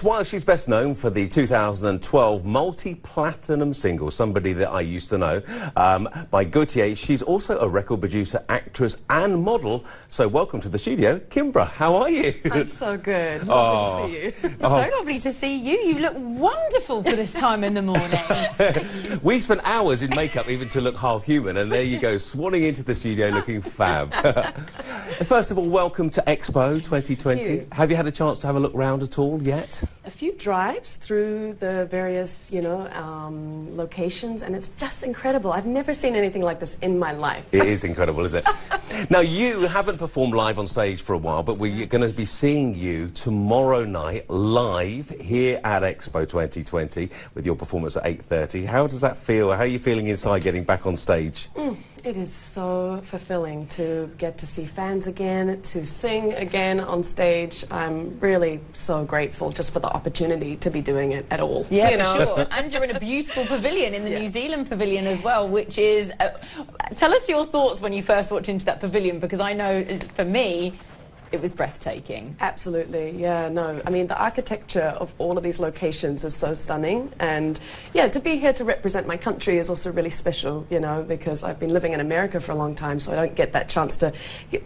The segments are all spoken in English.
While she's best known for the 2012 multi-platinum single, Somebody That I Used to Know, by Gautier, she's also a record producer, actress and model. So welcome to the studio, Kimbra. How are you? I'm so good. Lovely to see you. So lovely to see you. You look wonderful for this time in the morning. We spent hours in makeup even to look half human, and there you go, swanning into the studio looking fab. First of all, welcome to Expo 2020. Have you had a chance to have a look round at all yet? A few drives through the various, locations, and it's just incredible. I've never seen anything like this in my life. It is incredible, isn't it? Now, you haven't performed live on stage for a while, but we're going to be seeing you tomorrow night live here at Expo 2020 with your performance at 8:30. How does that feel? How are you feeling inside getting back on stage? It is so fulfilling to get to see fans again, to sing again on stage. I'm really so grateful just for the opportunity to be doing it at all. Yeah, for sure. And you're in a beautiful pavilion, in the New Zealand pavilion as well, which is... tell us your thoughts when you first walked into that pavilion, because I know, for me, it was breathtaking. Absolutely, yeah, no. I mean, the architecture of all of these locations is so stunning. And, yeah, to be here to represent my country is also really special, because I've been living in America for a long time, so I don't get that chance to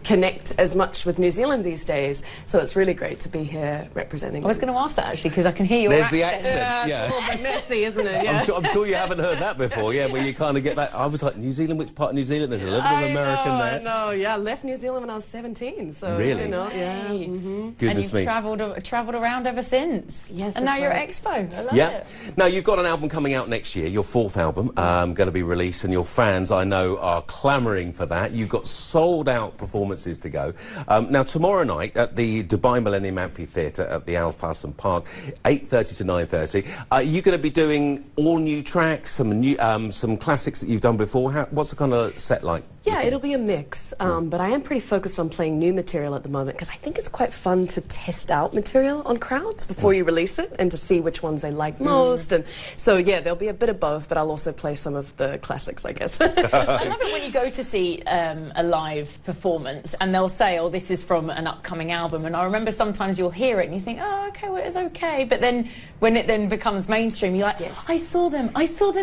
connect as much with New Zealand these days. So it's really great to be here representing. I was going to ask that, actually, because I can hear your accent. There's the accent, yeah. It's a little bit messy, isn't it? Yeah. I'm sure you haven't heard that before, yeah, where you kind of get that... I was like, New Zealand, which part of New Zealand? There's a little bit of American there. I know, yeah. I left New Zealand when I was 17, so, really? Yeah. And you've travelled around ever since. Yes, and now you're at Expo. I love it. Now, you've got an album coming out next year, your fourth album, going to be released, and your fans, I know, are clamouring for that. You've got sold-out performances to go. Now, tomorrow night at the Dubai Millennium Amphitheatre at the Al Fasm Park, 8:30 to 9:30, are you going to be doing all new tracks, some classics that you've done before? What's the kind of set like? Yeah, it'll be a mix, but I am pretty focused on playing new material at the moment because I think it's quite fun to test out material on crowds before you release it and to see which ones they like most. And so, yeah, there'll be a bit of both, but I'll also play some of the classics, I guess. I love it when you go to see a live performance and they'll say, oh, this is from an upcoming album. And I remember sometimes you'll hear it and you think, oh, okay, well, it's okay. But then when it then becomes mainstream, you're like, yes, I saw them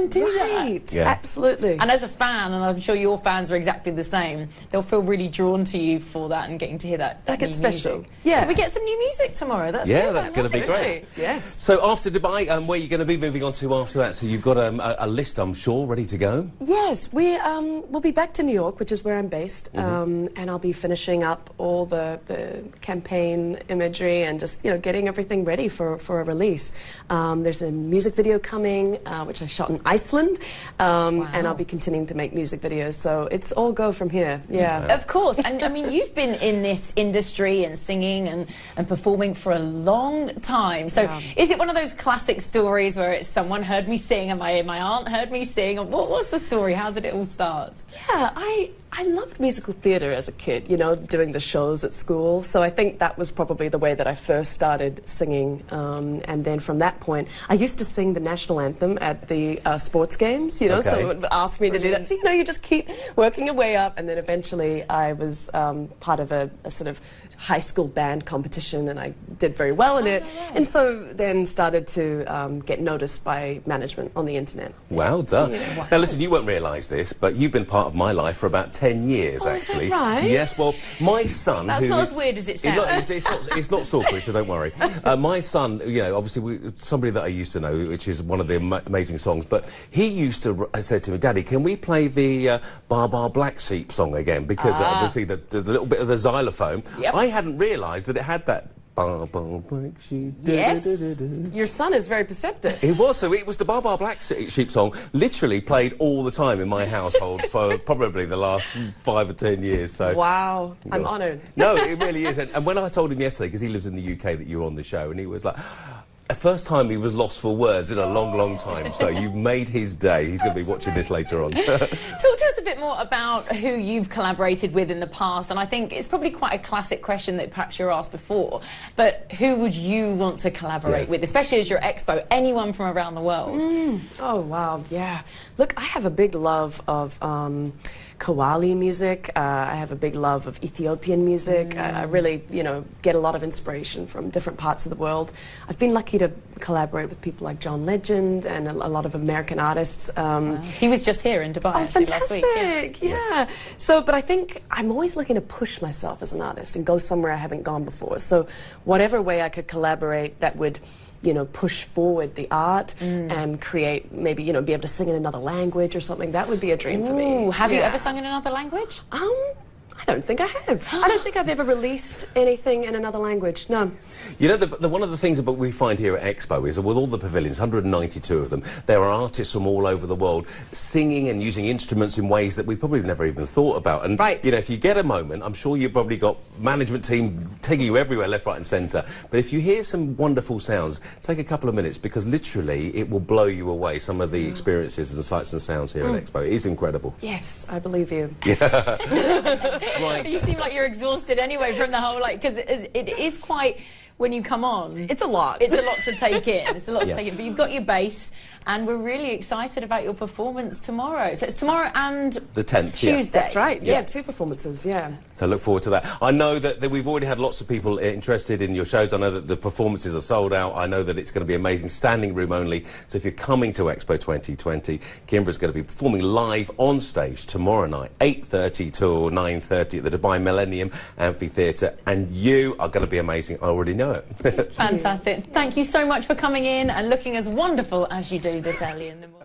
do that. Yeah. Absolutely. And as a fan, and I'm sure your fans are exactly the same, they'll feel really drawn to you for that and getting to hear that like it's special. Music. Yeah. So we get some new music tomorrow. That's yeah, good. that's going to be great. Yes. So after Dubai, where are you going to be moving on to after that? So you've got a list, I'm sure, ready to go? Yes, we'll be back to New York, which is where I'm based, and I'll be finishing up all the campaign imagery and just, getting everything ready for a release. There's a music video coming, which I shot in Iceland, and I'll be continuing to make music videos, so it's all go from here. Yeah. Of course. And I mean, you've been in this industry and singing and performing for a long time. So is it one of those classic stories where it's someone heard me sing and my aunt heard me sing? What was the story? How did it all start? Yeah, I loved musical theatre as a kid, doing the shows at school. So I think that was probably the way that I first started singing. And then from that point, I used to sing the national anthem at the sports games, so it would ask me to do that. So, you just keep working your way up. And then eventually I was part of a sort of high school band competition, and I did very well in it. And so then started to get noticed by management on the internet. Well done. Yeah. Wow. Now listen, you won't realise this, but you've been part of my life for about 10 years, actually. Is that right? Yes, well, my son... That's not as weird as it sounds. It's not Sawbridge, so don't worry. My son, obviously, somebody that I used to know, which is one of the amazing songs, but he used to say to me, Daddy, can we play the Bar Bar Black Sheep song again? Because obviously the little bit of the xylophone, I hadn't realised that it had that Bar Bar Black Sheep. Yes, your son is very perceptive. It was, so it was the Bar Bar Black Sheep song, literally played all the time in my household for probably the last 5 or 10 years. So wow, I'm honoured. No, it really is. And when I told him yesterday, because he lives in the UK, that you were on the show, and he was like... The first time he was lost for words in a long, long time. So you've made his day. He's going to be watching this later on. Talk to us a bit more about who you've collaborated with in the past. And I think it's probably quite a classic question that perhaps you're asked before. But who would you want to collaborate with, especially as your Expo? Anyone from around the world? Oh, wow, yeah. Look, I have a big love of... Kawali music. I have a big love of Ethiopian music. I really, get a lot of inspiration from different parts of the world. I've been lucky to collaborate with people like John Legend and a lot of American artists. He was just here in Dubai actually last week. Fantastic! Yeah. So, but I think I'm always looking to push myself as an artist and go somewhere I haven't gone before. So, whatever way I could collaborate that would, you know, push forward the art and create, maybe, you know, be able to sing in another language or something, that would be a dream for me. Have you ever sung in another language? I don't think I have. I don't think I've ever released anything in another language, no. You know, one of the things that we find here at Expo is that with all the pavilions, 192 of them, there are artists from all over the world singing and using instruments in ways that we probably never even thought about. And, you know, if you get a moment, I'm sure you've probably got management team taking you everywhere, left, right and centre. But if you hear some wonderful sounds, take a couple of minutes, because literally it will blow you away, some of the experiences and sights and sounds here at Expo. It is incredible. Yes, I believe you. Right. You seem like you're exhausted anyway from the whole, like, because it is quite, when you come on, it's a lot. It's a lot to take in. It's a lot to take in. But you've got your base, and we're really excited about your performance tomorrow. So it's tomorrow and the 10th, Tuesday. That's right. Yeah, 2 performances. Yeah. So look forward to that. I know that we've already had lots of people interested in your shows. I know that the performances are sold out. I know that it's going to be amazing, standing room only. So if you're coming to Expo 2020, Kimbra's going to be performing live on stage tomorrow night, 8:30 till 9:30 at the Dubai Millennium Amphitheatre, and you are going to be amazing. I already know it. Fantastic. Thank you so much for coming in and looking as wonderful as you do this early in the morning.